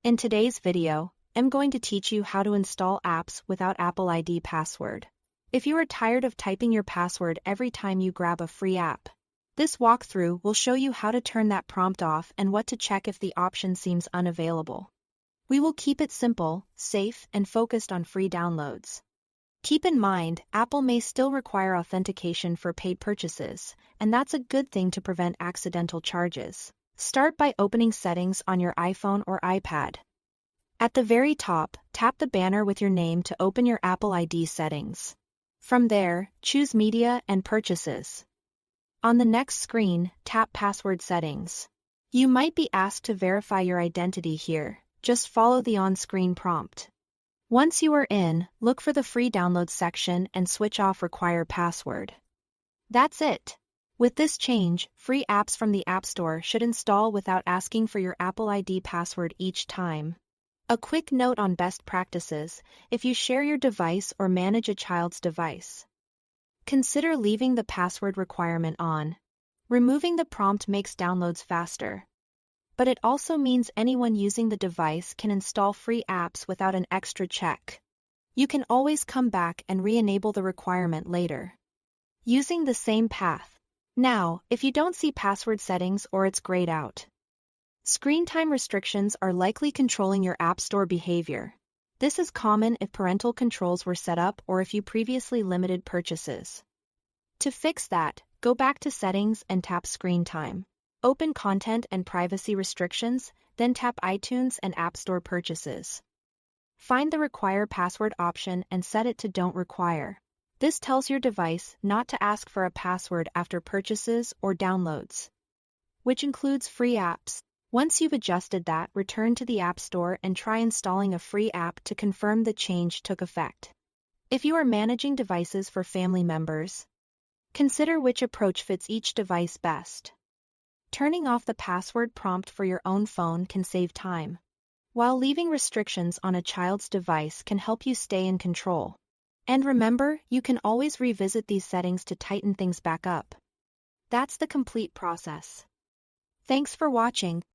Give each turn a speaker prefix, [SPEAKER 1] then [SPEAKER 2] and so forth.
[SPEAKER 1] In today's video, I'm going to teach you how to install apps without Apple ID password. If you are tired of typing your password every time you grab a free app, this walkthrough will show you how to turn that prompt off and what to check if the option seems unavailable. We will keep it simple, safe, and focused on free downloads. Keep in mind, Apple may still require authentication for paid purchases, and that's a good thing to prevent accidental charges. Start by opening Settings on your iPhone or iPad. At the very top, tap the banner with your name to open your Apple ID settings. From there, choose Media and Purchases. On the next screen, tap Password Settings. You might be asked to verify your identity here. Just follow the on-screen prompt. Once you are in, look for the free downloads section and switch off Require Password. That's it. With this change, free apps from the App Store should install without asking for your Apple ID password each time. A quick note on best practices: if you share your device or manage a child's device, consider leaving the password requirement on. Removing the prompt makes downloads faster, but it also means anyone using the device can install free apps without an extra check. You can always come back and re-enable the requirement later, using the same path. Now, if you don't see password settings or it's grayed out, screen time restrictions are likely controlling your App Store behavior. This is common if parental controls were set up or if you previously limited purchases. To fix that, go back to Settings and tap Screen Time. Open Content and Privacy Restrictions, then tap iTunes and App Store Purchases. Find the Require Password option and set it to Don't Require. This tells your device not to ask for a password after purchases or downloads, which includes free apps. Once you've adjusted that, return to the App Store and try installing a free app to confirm the change took effect. If you are managing devices for family members, consider which approach fits each device best. Turning off the password prompt for your own phone can save time, while leaving restrictions on a child's device can help you stay in control. And remember, you can always revisit these settings to tighten things back up. That's the complete process. Thanks for watching.